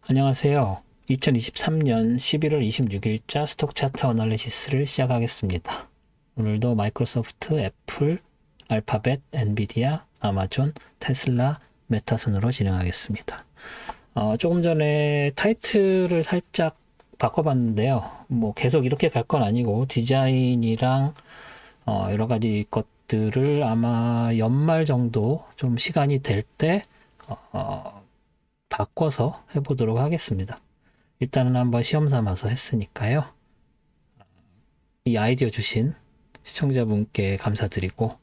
안녕하세요. 2023년 11월 26일자 스톡 차트 어널리시스를 시작하겠습니다. 오늘도 마이크로소프트, 애플, 알파벳, 엔비디아, 아마존, 테슬라, 메타 순으로 진행하겠습니다. 조금 전에 타이틀을 살짝 바꿔봤는데요. 뭐 계속 이렇게 갈 건 아니고 디자인이랑 여러 가지 것들을 아마 연말 정도 좀 시간이 될 때 바꿔서 해보도록 하겠습니다. 일단은 한번 시험 삼아서 했으니까요. 이 아이디어 주신 시청자분께 감사드리고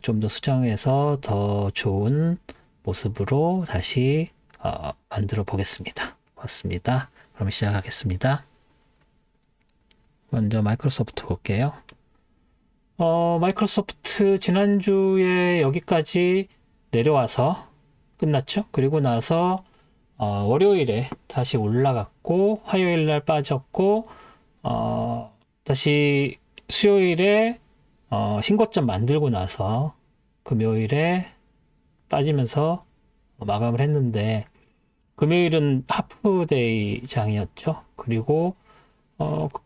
좀 더 수정해서 더 좋은 모습으로 다시 만들어 보겠습니다. 고맙습니다. 그럼 시작하겠습니다. 먼저 마이크로소프트 볼게요. 마이크로소프트 지난주에 여기까지 내려와서 끝났죠. 그리고 나서 월요일에 다시 올라갔고 화요일 날 빠졌고 다시 수요일에 신고점 만들고 나서 금요일에 빠지면서 마감을 했는데 금요일은 하프데이 장이었죠. 그리고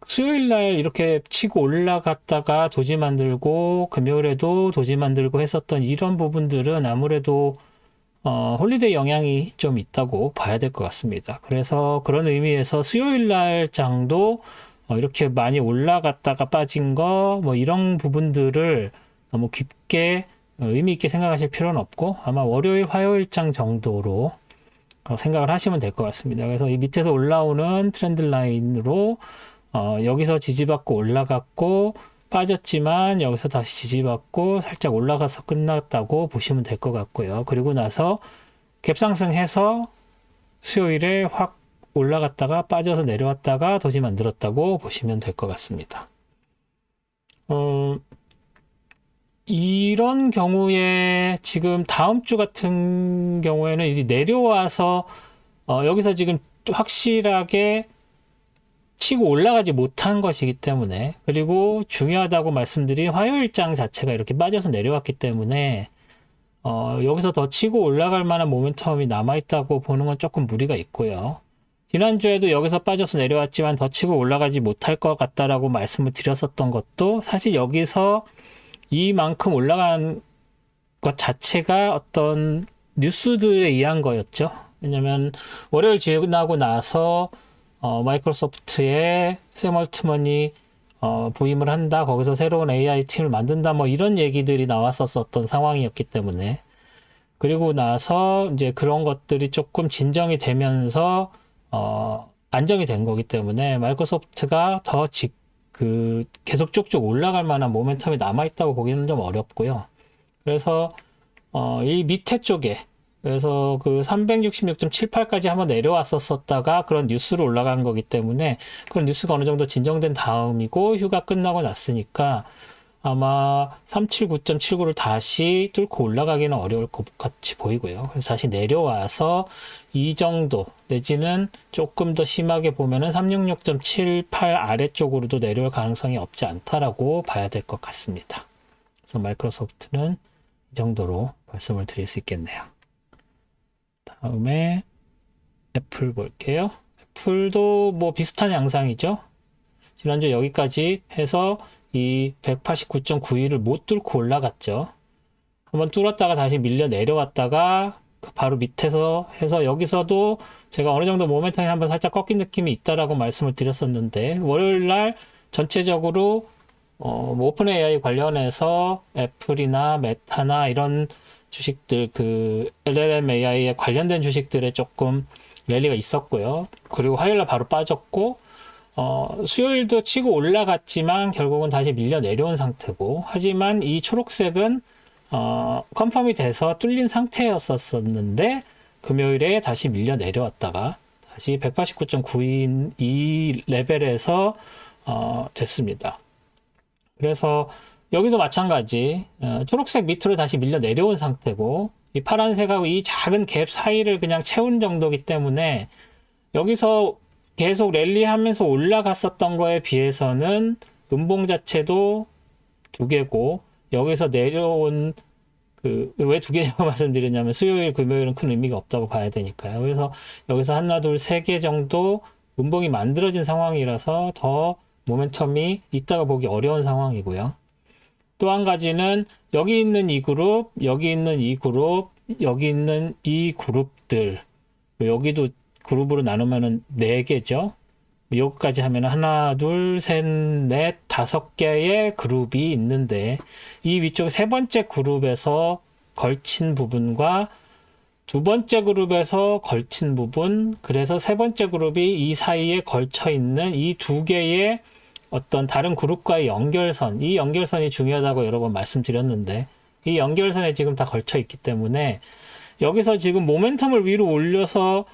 수요일 날 이렇게 치고 올라갔다가 도지 만들고 금요일에도 도지 만들고 했었던 이런 부분들은 아무래도 홀리데이 영향이 좀 있다고 봐야 될 것 같습니다. 그래서 그런 의미에서 수요일 날 장도 이렇게 많이 올라갔다가 빠진 거, 뭐 이런 부분들을 너무 깊게 의미 있게 생각하실 필요는 없고 아마 월요일, 화요일 장 정도로 생각을 하시면 될 것 같습니다. 그래서 이 밑에서 올라오는 트렌드 라인으로 여기서 지지받고 올라갔고 빠졌지만 여기서 다시 지지받고 살짝 올라가서 끝났다고 보시면 될 것 같고요. 그리고 나서 갭상승해서 수요일에 확 올라갔다가 빠져서 내려왔다가 도시 만들었다고 보시면 될 것 같습니다. 이런 경우에 지금 다음 주 같은 경우에는 이제 내려와서 여기서 지금 확실하게 치고 올라가지 못한 것이기 때문에, 그리고 중요하다고 말씀드린 화요일장 자체가 이렇게 빠져서 내려왔기 때문에 여기서 더 치고 올라갈 만한 모멘텀이 남아있다고 보는 건 조금 무리가 있고요. 지난주에도 여기서 빠져서 내려왔지만 더 치고 올라가지 못할 것 같다라고 말씀을 드렸었던 것도 사실 여기서 이만큼 올라간 것 자체가 어떤 뉴스들에 의한 거였죠. 왜냐면 월요일 지나고 나서 마이크로소프트에 샘 얼트먼이 부임을 한다, 거기서 새로운 AI 팀을 만든다, 뭐 이런 얘기들이 나왔었던 상황이었기 때문에, 그리고 나서 이제 그런 것들이 조금 진정이 되면서 안정이 된 거기 때문에 마이크로소프트가 더 계속 쭉쭉 올라갈 만한 모멘텀이 남아있다고 보기는 좀 어렵고요. 그래서 이 밑에 쪽에, 그래서 그 366.78까지 한번 내려왔었다가 그런 뉴스로 올라간 거기 때문에 그런 뉴스가 어느 정도 진정된 다음이고 휴가 끝나고 났으니까 아마 379.79를 다시 뚫고 올라가기는 어려울 것 같이 보이고요. 그래서 다시 내려와서 이 정도 내지는 조금 더 심하게 보면은 366.78 아래쪽으로도 내려올 가능성이 없지 않다라고 봐야 될 것 같습니다. 그래서 마이크로소프트는 이 정도로 말씀을 드릴 수 있겠네요. 다음에 애플 볼게요. 애플도 뭐 비슷한 양상이죠. 지난주 여기까지 해서 이 189.91을 못 뚫고 올라갔죠. 한번 뚫었다가 다시 밀려 내려왔다가 바로 밑에서 해서 여기서도 제가 어느 정도 모멘텀이 한번 살짝 꺾인 느낌이 있다라고 말씀을 드렸었는데, 월요일 날 전체적으로 뭐 오픈 AI 관련해서 애플이나 메타나 이런 주식들, 그 LLM AI에 관련된 주식들에 조금 랠리가 있었고요. 그리고 화요일날 바로 빠졌고, 수요일도 치고 올라갔지만 결국은 다시 밀려 내려온 상태고, 하지만 이 초록색은 컨펌이 돼서 뚫린 상태였었는데 금요일에 다시 밀려 내려왔다가 다시 189.9인 이 레벨에서 됐습니다. 그래서 여기도 마찬가지 초록색 밑으로 다시 밀려 내려온 상태고, 이 파란색하고 이 작은 갭 사이를 그냥 채운 정도이기 때문에 여기서 계속 랠리하면서 올라갔었던 거에 비해서는 음봉 자체도 두 개고, 여기서 내려온 왜 두 개냐고 말씀드렸냐면 수요일, 금요일은 큰 의미가 없다고 봐야 되니까요. 그래서 여기서 하나, 둘, 세 개 정도 음봉이 만들어진 상황이라서 더 모멘텀이 있다가 보기 어려운 상황이고요. 또 한 가지는 여기 있는 이 그룹, 여기 있는 이 그룹, 여기 있는 이 그룹들, 여기도 그룹으로 나누면은 4개죠. 여기까지 하면 하나, 둘, 셋, 넷, 5개의 그룹이 있는데 이 위쪽 세 번째 그룹에서 걸친 부분과 두 번째 그룹에서 걸친 부분, 그래서 세 번째 그룹이 이 사이에 걸쳐 있는 이 두 개의 어떤 다른 그룹과의 연결선, 이 연결선이 중요하다고 여러 번 말씀드렸는데 이 연결선에 지금 다 걸쳐 있기 때문에 여기서 지금 모멘텀을 위로 올려서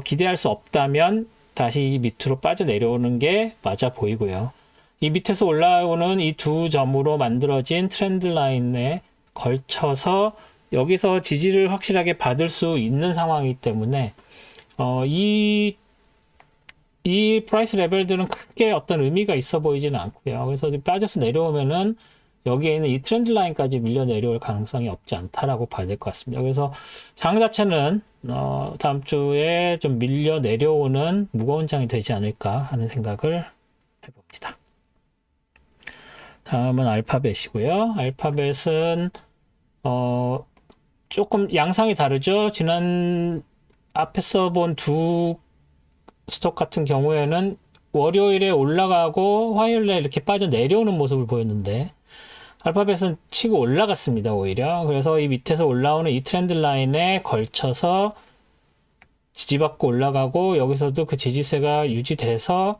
기대할 수 없다면 다시 밑으로 빠져 내려오는 게 맞아 보이고요. 이 밑에서 올라오는 이 두 점으로 만들어진 트렌드 라인에 걸쳐서 여기서 지지를 확실하게 받을 수 있는 상황이기 때문에 이 프라이스 레벨들은 크게 어떤 의미가 있어 보이지는 않고요. 그래서 빠져서 내려오면은 여기에 있는 이 트렌드 라인까지 밀려 내려올 가능성이 없지 않다라고 봐야 될 것 같습니다. 그래서 장 자체는 다음 주에 좀 밀려 내려오는 무거운 장이 되지 않을까 하는 생각을 해봅니다. 다음은 알파벳이고요. 알파벳은 조금 양상이 다르죠. 지난 앞에서 본 두 스톡 같은 경우에는 월요일에 올라가고 화요일에 이렇게 빠져 내려오는 모습을 보였는데 알파벳은 치고 올라갔습니다. 오히려. 그래서 이 밑에서 올라오는 이 트렌드 라인에 걸쳐서 지지받고 올라가고 여기서도 그 지지세가 유지돼서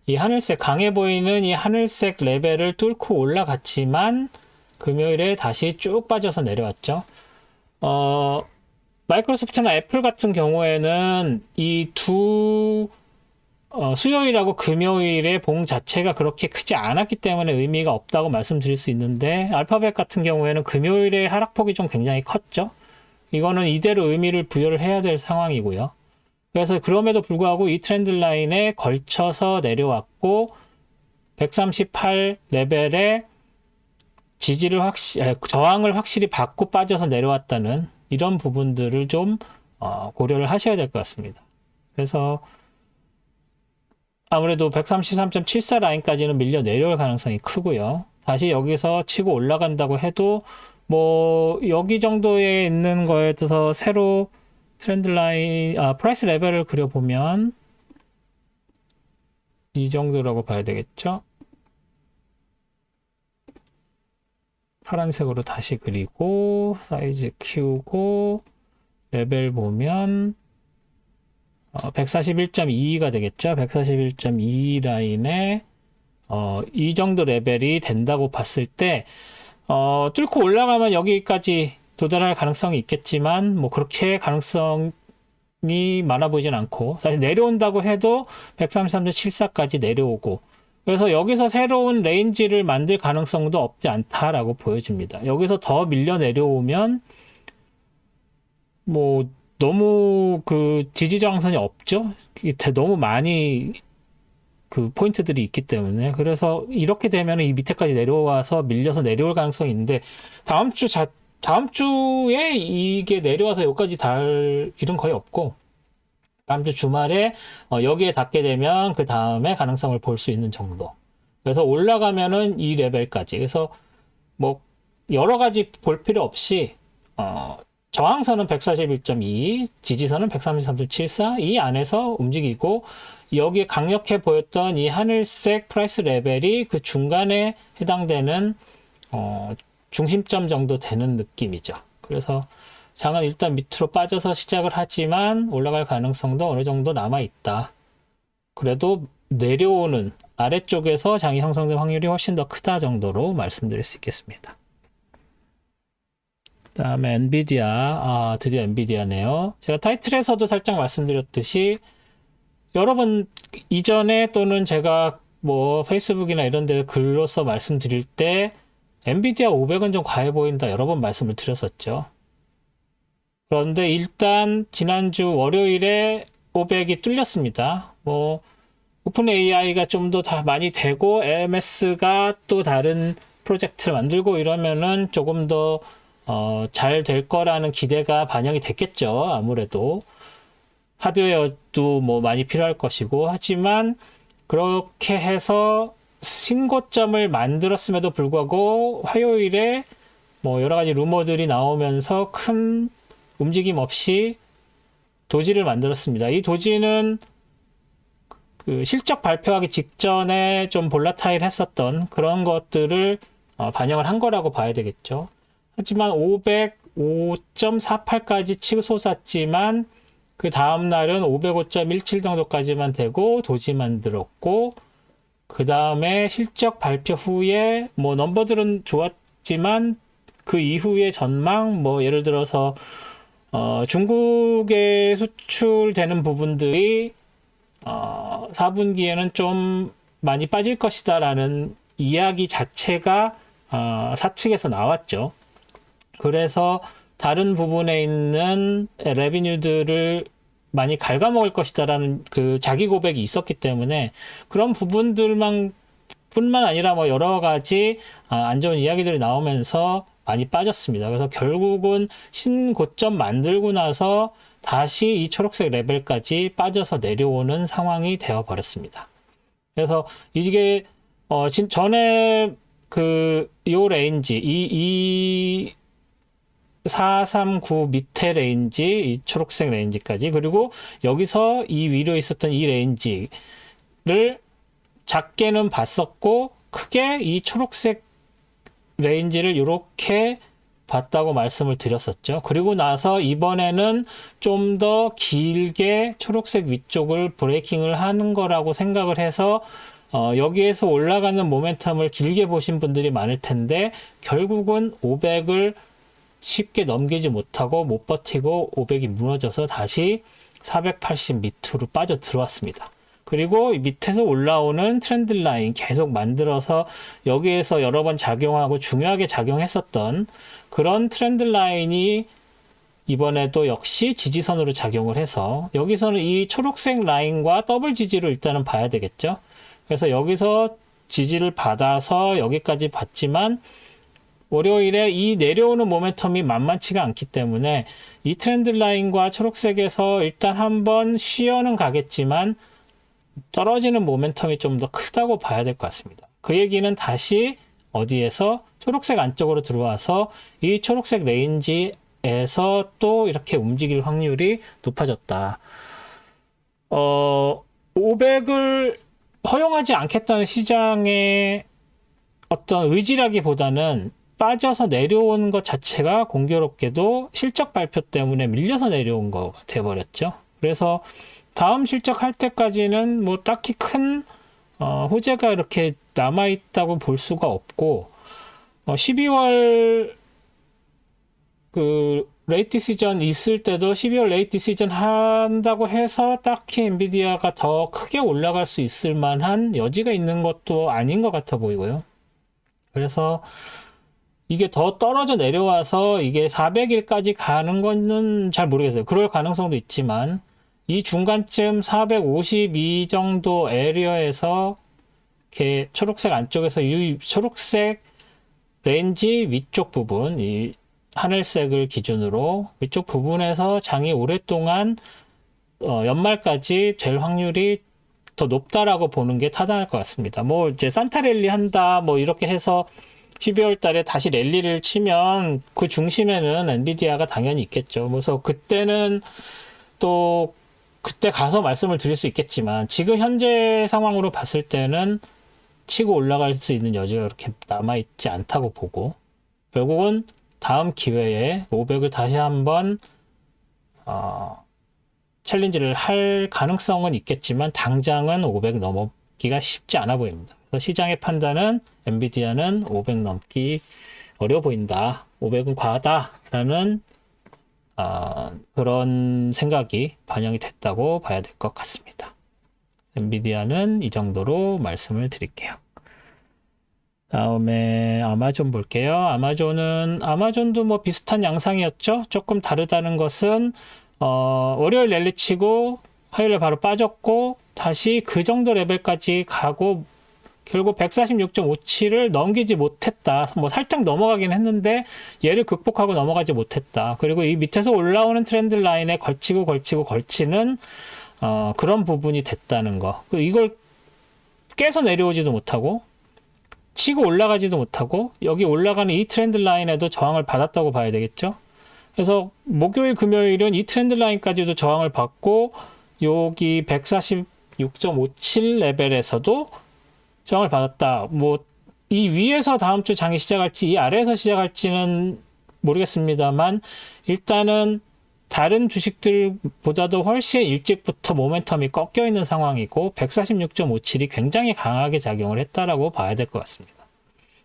이 하늘색, 강해 보이는 이 하늘색 레벨을 뚫고 올라갔지만 금요일에 다시 쭉 빠져서 내려왔죠. 마이크로소프트나 애플 같은 경우에는 이 두 수요일하고 금요일의 봉 자체가 그렇게 크지 않았기 때문에 의미가 없다고 말씀드릴 수 있는데 알파벳 같은 경우에는 금요일의 하락폭이 좀 굉장히 컸죠. 이거는 이대로 의미를 부여를 해야 될 상황이고요. 그래서 그럼에도 불구하고 이 트렌드 라인에 걸쳐서 내려왔고 138 레벨에 저항을 확실히 받고 빠져서 내려왔다는 이런 부분들을 좀 고려를 하셔야 될 것 같습니다. 그래서 아무래도 133.74 라인까지는 밀려 내려올 가능성이 크고요. 다시 여기서 치고 올라간다고 해도 뭐 여기 정도에 있는 거에 대해서 새로 트렌드 라인, 프라이스 레벨을 그려보면 이 정도라고 봐야 되겠죠. 파란색으로 다시 그리고 사이즈 키우고 레벨 보면 141.22가 되겠죠. 141.22 라인에 이 정도 레벨이 된다고 봤을 때 뚫고 올라가면 여기까지 도달할 가능성이 있겠지만 뭐 그렇게 가능성이 많아 보이진 않고 사실 내려온다고 해도 133.74까지 내려오고 그래서 여기서 새로운 레인지를 만들 가능성도 없지 않다라고 보여집니다. 여기서 더 밀려 내려오면 뭐 너무 그 지지 저항선이 없죠. 너무 많이 그 포인트들이 있기 때문에 그래서 이렇게 되면 이 밑에까지 내려와서 밀려서 내려올 가능성이 있는데 다음 주에 이게 내려와서 여기까지 닿을 일은 거의 없고 다음 주 주말에 여기에 닿게 되면 그 다음에 가능성을 볼 수 있는 정도. 그래서 올라가면은 이 레벨까지. 그래서 뭐 여러 가지 볼 필요 없이 저항선은 141.2, 지지선은 133.74 이 안에서 움직이고 여기에 강력해 보였던 이 하늘색 프라이스 레벨이 그 중간에 해당되는 중심점 정도 되는 느낌이죠. 그래서 장은 일단 밑으로 빠져서 시작을 하지만 올라갈 가능성도 어느 정도 남아 있다. 그래도 내려오는 아래쪽에서 장이 형성될 확률이 훨씬 더 크다 정도로 말씀드릴 수 있겠습니다. 다음에 엔비디아, 드디어 엔비디아네요. 제가 타이틀에서도 살짝 말씀드렸듯이 여러분 이전에 또는 제가 뭐 페이스북이나 이런 데 글로써 말씀드릴 때 엔비디아 500은 좀 과해 보인다 여러 번 말씀을 드렸었죠. 그런데 일단 지난주 월요일에 500이 뚫렸습니다. 뭐 오픈 AI가 좀 더 많이 되고 LMS가 또 다른 프로젝트를 만들고 이러면은 조금 더 잘 될 거라는 기대가 반영이 됐겠죠. 아무래도 하드웨어도 뭐 많이 필요할 것이고, 하지만 그렇게 해서 신고점을 만들었음에도 불구하고 화요일에 뭐 여러 가지 루머들이 나오면서 큰 움직임 없이 도지를 만들었습니다. 이 도지는 그 실적 발표하기 직전에 좀 볼라타일 했었던 그런 것들을 반영을 한 거라고 봐야 되겠죠. 하지만 505.48까지 치솟았지만 그 다음 날은 505.17 정도까지만 되고 도지 만들었고, 그 다음에 실적 발표 후에 뭐 넘버들은 좋았지만 그 이후의 전망, 뭐 예를 들어서 중국에 수출되는 부분들이 4분기에는 좀 많이 빠질 것이다라는 이야기 자체가 사측에서 나왔죠. 그래서 다른 부분에 있는 레비뉴들을 많이 갉아먹을 것이다라는 그 자기 고백이 있었기 때문에 그런 부분들만 뿐만 아니라 뭐 여러 가지 안 좋은 이야기들이 나오면서 많이 빠졌습니다. 그래서 결국은 신고점 만들고 나서 다시 이 초록색 레벨까지 빠져서 내려오는 상황이 되어 버렸습니다. 그래서 이게 전에 그 요 레인지 이 439 밑에 레인지, 이 초록색 레인지까지, 그리고 여기서 이 위로 있었던 이 레인지를 작게는 봤었고 크게 이 초록색 레인지를 이렇게 봤다고 말씀을 드렸었죠. 그리고 나서 이번에는 좀 더 길게 초록색 위쪽을 브레이킹을 하는 거라고 생각을 해서 여기에서 올라가는 모멘텀을 길게 보신 분들이 많을 텐데 결국은 500을 쉽게 넘기지 못하고 못 버티고 500이 무너져서 다시 480 밑으로 빠져 들어왔습니다. 그리고 밑에서 올라오는 트렌드 라인 계속 만들어서 여기에서 여러 번 작용하고 중요하게 작용했었던 그런 트렌드 라인이 이번에도 역시 지지선으로 작용을 해서 여기서는 이 초록색 라인과 더블 지지로 일단은 봐야 되겠죠. 그래서 여기서 지지를 받아서 여기까지 봤지만 월요일에 이 내려오는 모멘텀이 만만치가 않기 때문에 이 트렌드 라인과 초록색에서 일단 한번 쉬어는 가겠지만 떨어지는 모멘텀이 좀 더 크다고 봐야 될 것 같습니다. 그 얘기는 다시 어디에서 초록색 안쪽으로 들어와서 이 초록색 레인지에서 또 이렇게 움직일 확률이 높아졌다. 500을 허용하지 않겠다는 시장의 어떤 의지라기보다는 빠져서 내려온 것 자체가 공교롭게도 실적 발표 때문에 밀려서 내려온 거 돼버렸죠. 그래서 다음 실적할 때까지는 뭐 딱히 큰 호재가 이렇게 남아있다고 볼 수가 없고 12월 그 레이트 시즌 있을 때도 12월 레이트 시즌 한다고 해서 딱히 엔비디아가 더 크게 올라갈 수 있을 만한 여지가 있는 것도 아닌 것 같아 보이고요. 그래서 이게 더 떨어져 내려와서 이게 400일까지 가는 거는 잘 모르겠어요. 그럴 가능성도 있지만 이 중간쯤 452 정도 에리어에서 이렇게 초록색 안쪽에서 이 초록색 레인지 위쪽 부분, 이 하늘색을 기준으로 위쪽 부분에서 장이 오랫동안 연말까지 될 확률이 더 높다라고 보는 게 타당할 것 같습니다. 뭐 이제 산타 랠리 한다 뭐 이렇게 해서 12월 달에 다시 랠리를 치면 그 중심에는 엔비디아가 당연히 있겠죠. 그래서 그때는 또 그때 가서 말씀을 드릴 수 있겠지만 지금 현재 상황으로 봤을 때는 치고 올라갈 수 있는 여지가 그렇게 남아있지 않다고 보고 결국은 다음 기회에 500을 다시 한번 챌린지를 할 가능성은 있겠지만 당장은 500 넘기가 쉽지 않아 보입니다. 그래서 시장의 판단은 엔비디아는 500 넘기 어려워 보인다. 500은 과하다라는 그런 생각이 반영이 됐다고 봐야 될 것 같습니다. 엔비디아는 이 정도로 말씀을 드릴게요. 다음에 아마존 볼게요. 아마존도 뭐 비슷한 양상이었죠. 조금 다르다는 것은 월요일 랠리치고 화요일에 바로 빠졌고 다시 그 정도 레벨까지 가고 결국 146.57을 넘기지 못했다. 뭐 살짝 넘어가긴 했는데 얘를 극복하고 넘어가지 못했다. 그리고 이 밑에서 올라오는 트렌드 라인에 걸치는 그런 부분이 됐다는 거. 이걸 깨서 내려오지도 못하고 치고 올라가지도 못하고 여기 올라가는 이 트렌드 라인에도 저항을 받았다고 봐야 되겠죠. 그래서 목요일 금요일은 이 트렌드 라인까지도 저항을 받고 여기 146.57 레벨에서도 저항을 받았다. 뭐 이 위에서 다음 주 장이 시작할지 이 아래에서 시작할지는 모르겠습니다만 일단은 다른 주식들보다도 훨씬 일찍부터 모멘텀이 꺾여 있는 상황이고 146.57이 굉장히 강하게 작용을 했다라고 봐야 될 것 같습니다.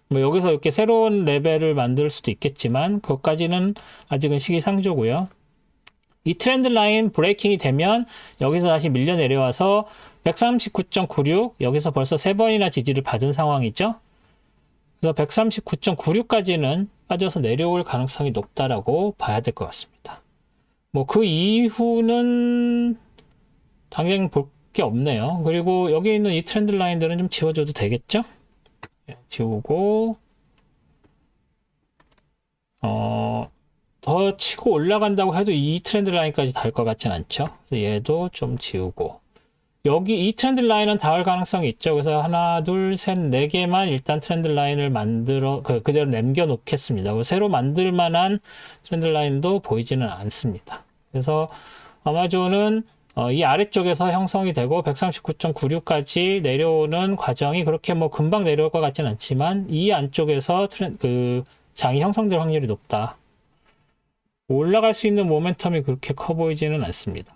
뭐 여기서 이렇게 새로운 레벨을 만들 수도 있겠지만 그것까지는 아직은 시기상조고요. 이 트렌드 라인 브레이킹이 되면 여기서 다시 밀려 내려와서 139.96 여기서 벌써 3번이나 지지를 받은 상황이죠. 그래서 139.96까지는 빠져서 내려올 가능성이 높다라고 봐야 될 것 같습니다. 뭐 그 이후는 당장 볼 게 없네요. 그리고 여기 있는 이 트렌드 라인들은 좀 지워줘도 되겠죠? 지우고 더 치고 올라간다고 해도 이 트렌드 라인까지 닿을 것 같진 않죠. 그래서 얘도 좀 지우고 여기 이 트렌드 라인은 닿을 가능성이 있죠. 그래서 하나, 둘, 셋, 네 개만 일단 트렌드 라인을 만들어 그대로 남겨 놓겠습니다. 새로 만들 만한 트렌드 라인도 보이지는 않습니다. 그래서 아마존은 이 아래쪽에서 형성이 되고 139.96까지 내려오는 과정이 그렇게 뭐 금방 내려올 것 같진 않지만 이 안쪽에서 장이 형성될 확률이 높다. 올라갈 수 있는 모멘텀이 그렇게 커 보이지는 않습니다.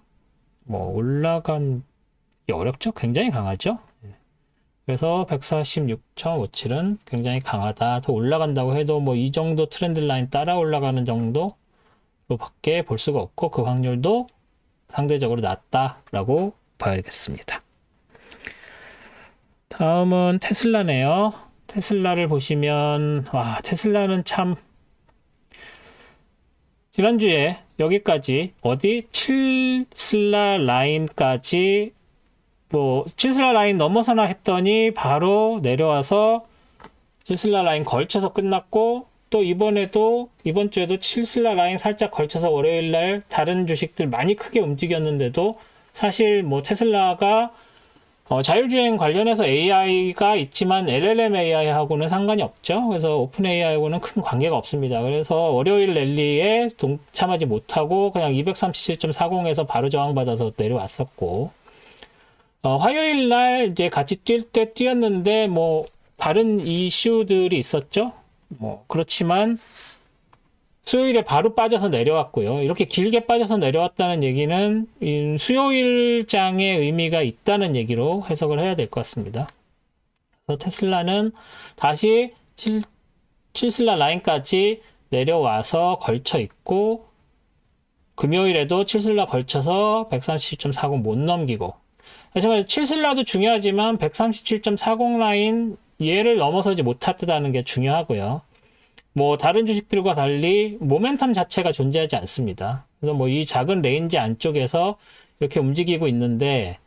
뭐 올라가기 어렵죠? 굉장히 강하죠? 그래서 146.57은 굉장히 강하다. 더 올라간다고 해도 뭐 이 정도 트렌드 라인 따라 올라가는 정도로 밖에 볼 수가 없고 그 확률도 상대적으로 낮다라고 봐야겠습니다. 다음은 테슬라네요. 테슬라를 보시면 테슬라는 참 지난주에 여기까지 어디 7슬라 라인까지 뭐 7슬라 라인 넘어서나 했더니 바로 내려와서 7슬라 라인 걸쳐서 끝났고 또 이번 주에도 7슬라 라인 살짝 걸쳐서 월요일날 다른 주식들 많이 크게 움직였는데도 사실 뭐 테슬라가 자율주행 관련해서 AI가 있지만 LLM AI하고는 상관이 없죠. 그래서 오픈 AI하고는 큰 관계가 없습니다. 그래서 월요일 랠리에 동참하지 못하고 그냥 237.40에서 바로 저항받아서 내려왔었고 화요일 날 이제 같이 뛸 때 뛰었는데 뭐 다른 이슈들이 있었죠. 뭐 그렇지만 수요일에 바로 빠져서 내려왔고요. 이렇게 길게 빠져서 내려왔다는 얘기는 수요일장의 의미가 있다는 얘기로 해석을 해야 될 것 같습니다. 그래서 테슬라는 다시 7슬라 라인까지 내려와서 걸쳐 있고 금요일에도 7슬라 걸쳐서 137.40 못 넘기고 하지만 7슬라도 중요하지만 137.40 라인 얘를 넘어서지 못했다는 게 중요하고요. 뭐 다른 주식들과 달리 모멘텀 자체가 존재하지 않습니다. 그래서 뭐 이 작은 레인지 안쪽에서 이렇게 움직이고 있는데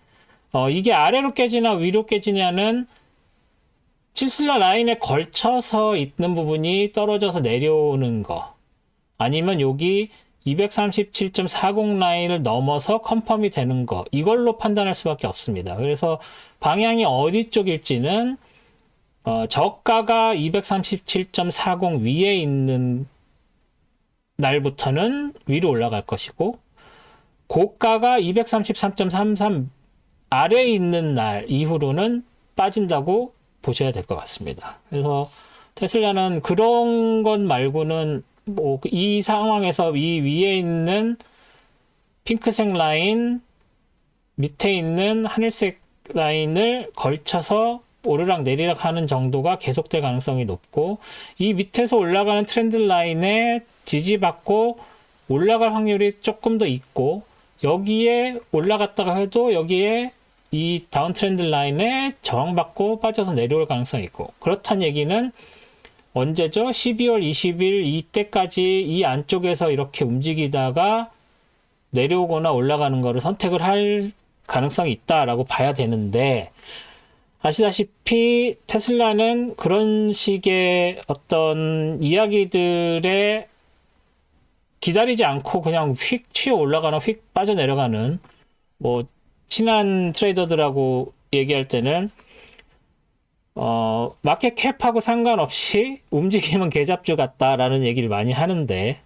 이게 아래로 깨지나 위로 깨지냐는 7슬라 라인에 걸쳐서 있는 부분이 떨어져서 내려오는 거 아니면 여기 237.40 라인을 넘어서 컨펌이 되는 거 이걸로 판단할 수밖에 없습니다. 그래서 방향이 어디 쪽일지는 저가가 237.40 위에 있는 날부터는 위로 올라갈 것이고 고가가 233.33 아래에 있는 날 이후로는 빠진다고 보셔야 될 것 같습니다. 그래서 테슬라는 그런 것 말고는 뭐 이 상황에서 이 위에 있는 핑크색 라인 밑에 있는 하늘색 라인을 걸쳐서 오르락 내리락 하는 정도가 계속될 가능성이 높고 이 밑에서 올라가는 트렌드 라인에 지지받고 올라갈 확률이 조금 더 있고 여기에 올라갔다가 해도 여기에 이 다운 트렌드 라인에 저항받고 빠져서 내려올 가능성이 있고 그렇다는 얘기는 언제죠? 12월 20일 이때까지 이 안쪽에서 이렇게 움직이다가 내려오거나 올라가는 거를 선택을 할 가능성이 있다라고 봐야 되는데 아시다시피 테슬라는 그런 식의 어떤 이야기들에 기다리지 않고 그냥 휙 튀어 올라가는, 휙 빠져내려가는, 뭐 친한 트레이더들하고 얘기할 때는 마켓 캡하고 상관없이 움직이면 개잡주 같다라는 얘기를 많이 하는데,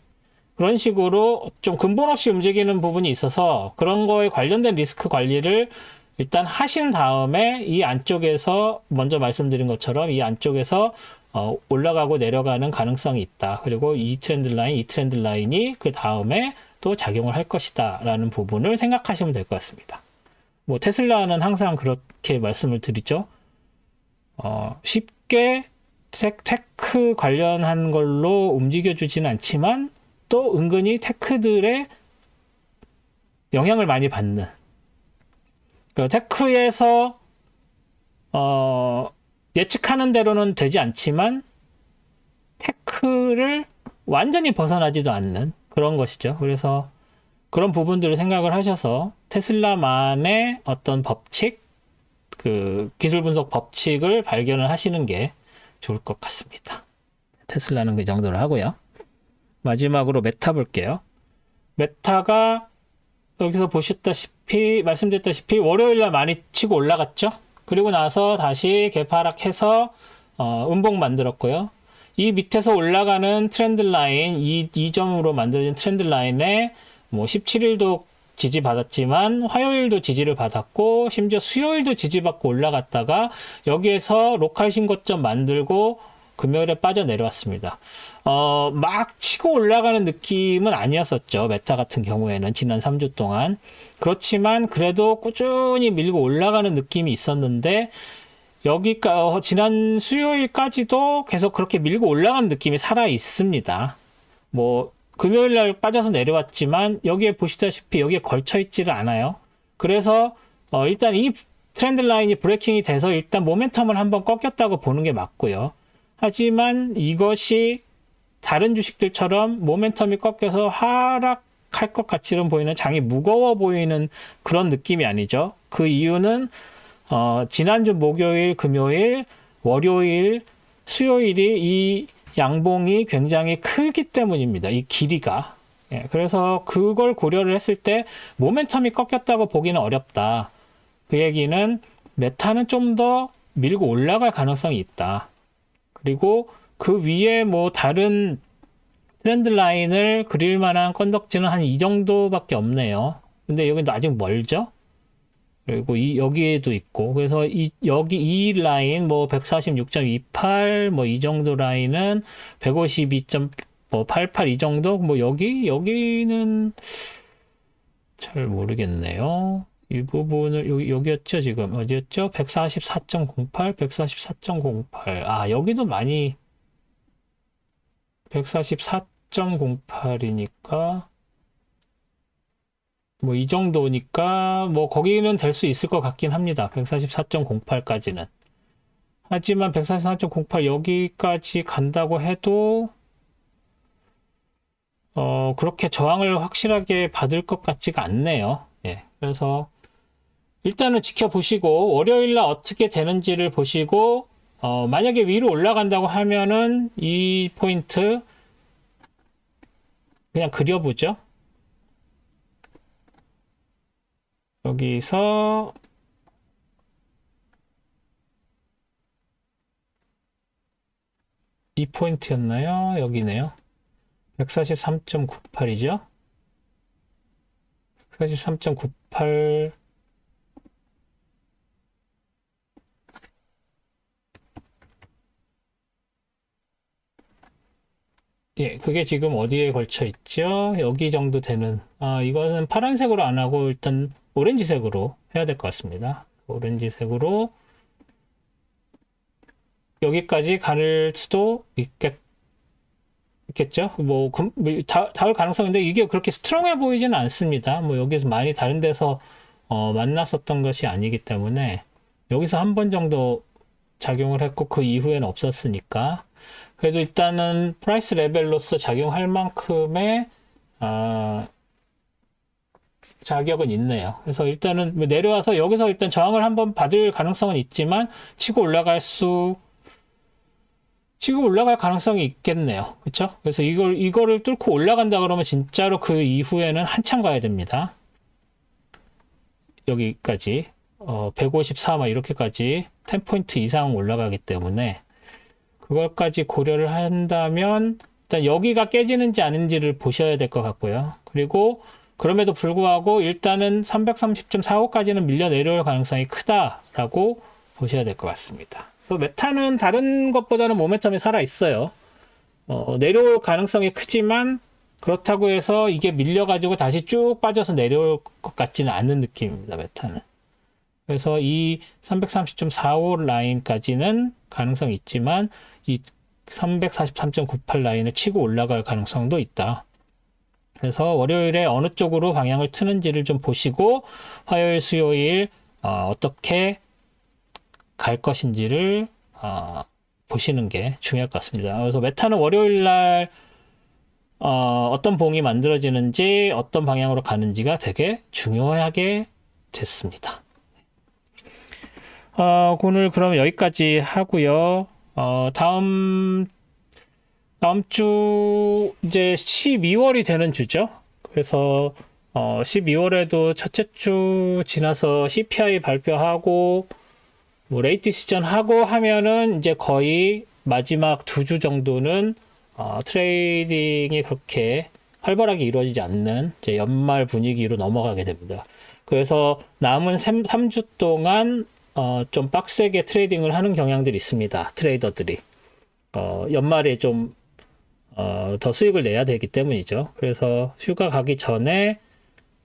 그런 식으로 좀 근본 없이 움직이는 부분이 있어서 그런 거에 관련된 리스크 관리를 일단 하신 다음에 이 안쪽에서 먼저 말씀드린 것처럼 이 안쪽에서 올라가고 내려가는 가능성이 있다. 그리고 이 트렌드 라인이 그 다음에 또 작용을 할 것이다 라는 부분을 생각하시면 될 것 같습니다. 뭐 테슬라는 항상 그렇게 말씀을 드리죠. 쉽게 테크 관련한 걸로 움직여주지는 않지만 또 은근히 테크들의 영향을 많이 받는, 테크에서 예측하는 대로는 되지 않지만 테크를 완전히 벗어나지도 않는 그런 것이죠. 그래서 그런 부분들을 생각을 하셔서 테슬라만의 어떤 법칙, 그 기술 분석 법칙을 발견을 하시는 게 좋을 것 같습니다. 테슬라는 그 정도로 하고요. 마지막으로 메타 볼게요. 메타가 여기서 보셨다시피, 말씀드렸다시피 월요일날 많이 치고 올라갔죠. 그리고 나서 다시 개파락해서 음봉 만들었고요. 이 밑에서 올라가는 트렌드 라인, 이 점으로 만들어진 트렌드 라인에 뭐 17일도 지지받았지만 화요일도 지지를 받았고 심지어 수요일도 지지받고 올라갔다가 여기에서 로컬 신고점 만들고 금요일에 빠져내려왔습니다. 막 치고 올라가는 느낌은 아니었었죠. 메타 같은 경우에는 지난 3주 동안. 그렇지만 그래도 꾸준히 밀고 올라가는 느낌이 있었는데 지난 수요일까지도 계속 그렇게 밀고 올라가는 느낌이 살아 있습니다. 뭐 금요일날 빠져서 내려왔지만 여기에 보시다시피 여기에 걸쳐 있지를 않아요. 그래서 일단 이 트렌드 라인이 브레이킹이 돼서 일단 모멘텀을 한번 꺾였다고 보는 게 맞고요. 하지만 이것이 다른 주식들처럼 모멘텀이 꺾여서 하락할 것 같이는 보이는, 장이 무거워 보이는 그런 느낌이 아니죠. 그 이유는 지난주 목요일, 금요일, 월요일, 수요일이 이 양봉이 굉장히 크기 때문입니다. 이 길이가. 예, 그래서 그걸 고려를 했을 때 모멘텀이 꺾였다고 보기는 어렵다. 그 얘기는 메타는 좀 더 밀고 올라갈 가능성이 있다. 그리고 그 위에 뭐 다른 트렌드 라인을 그릴 만한 건덕지는 한 이 정도밖에 없네요. 근데 여기도 아직 멀죠? 그리고 여기에도 있고, 그래서 여기 이 라인 뭐 146.28 뭐 이 정도 라인은 152.88 이 정도, 뭐 여기는 잘 모르겠네요. 이 부분을 여기였죠. 지금 어디였죠? 144.08 144.08. 아, 여기도 많이 144.08이니까 뭐 이 정도니까 뭐 거기는 될 수 있을 것 같긴 합니다. 144.08까지는. 하지만 144.08 여기까지 간다고 해도 그렇게 저항을 확실하게 받을 것 같지가 않네요. 예. 그래서 일단은 지켜보시고 월요일날 어떻게 되는지를 보시고 만약에 위로 올라간다고 하면은 이 포인트 그냥 그려보죠. 여기서 이 포인트였나요? 여기네요. 143.98이죠. 143.98 예, 그게 지금 어디에 걸쳐 있죠? 여기 정도 되는, 이것은 파란색으로 안 하고 일단 오렌지색으로 해야 될 것 같습니다. 오렌지색으로 여기까지 갈 수도 있겠죠? 뭐, 닿을 가능성인데 이게 그렇게 스트롱해 보이지는 않습니다. 뭐 여기서 많이 다른 데서 만났었던 것이 아니기 때문에 여기서 한 번 정도 작용을 했고 그 이후에는 없었으니까 그래도 일단은 프라이스 레벨로서 작용할 만큼의 자격은 있네요. 그래서 일단은 내려와서 여기서 일단 저항을 한번 받을 가능성은 있지만 치고 올라갈 가능성이 있겠네요. 그렇죠? 그래서 이거를 뚫고 올라간다 그러면 진짜로 그 이후에는 한참 가야 됩니다. 여기까지 154 막 이렇게까지 10포인트 이상 올라가기 때문에 그걸까지 고려를 한다면 일단 여기가 깨지는지 아닌지를 보셔야 될 것 같고요. 그리고 그럼에도 불구하고 일단은 330.45까지는 밀려 내려올 가능성이 크다라고 보셔야 될 것 같습니다. 메타는 다른 것보다는 모멘텀이 살아 있어요. 내려올 가능성이 크지만 그렇다고 해서 이게 밀려가지고 다시 쭉 빠져서 내려올 것 같지는 않은 느낌입니다. 메타는. 그래서 이 330.45 라인까지는 가능성이 있지만 이 343.98 라인을 치고 올라갈 가능성도 있다. 그래서 월요일에 어느 쪽으로 방향을 트는지를 좀 보시고 화요일, 수요일 어떻게 갈 것인지를 보시는 게 중요할 것 같습니다. 그래서 메타는 월요일 날 어떤 봉이 만들어지는지 어떤 방향으로 가는지가 되게 중요하게 됐습니다. 오늘 그럼 여기까지 하고요. 다음 주 이제 12월이 되는 주죠. 그래서 12월에도 첫째 주 지나서 CPI 발표하고 뭐 레이트 시전 하고 하면은 이제 거의 마지막 2주 정도는 트레이딩이 그렇게 활발하게 이루어지지 않는 이제 연말 분위기로 넘어가게 됩니다. 그래서 남은 3주 동안 좀 빡세게 트레이딩을 하는 경향들이 있습니다. 트레이더들이 연말에 좀 더 수익을 내야 되기 때문이죠. 그래서 휴가 가기 전에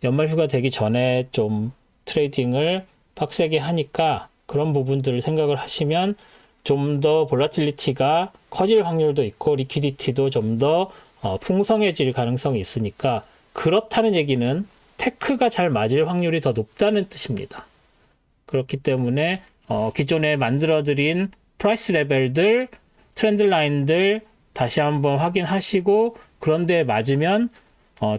연말 휴가 되기 전에 좀 트레이딩을 빡세게 하니까 그런 부분들을 생각을 하시면 좀 더 볼라틸리티가 커질 확률도 있고 리퀴디티도 좀 더 풍성해질 가능성이 있으니까 그렇다는 얘기는 테크가 잘 맞을 확률이 더 높다는 뜻입니다. 그렇기 때문에 기존에 만들어드린 프라이스 레벨들, 트렌드 라인들 다시 한번 확인하시고 그런데 맞으면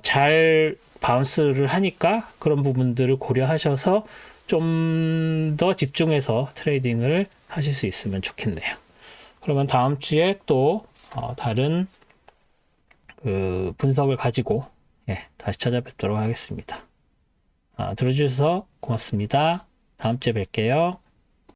잘 바운스를 하니까 그런 부분들을 고려하셔서 좀 더 집중해서 트레이딩을 하실 수 있으면 좋겠네요. 그러면 다음 주에 또 다른 그 분석을 가지고 다시 찾아뵙도록 하겠습니다. 들어주셔서 고맙습니다. 다음 주에 뵐게요.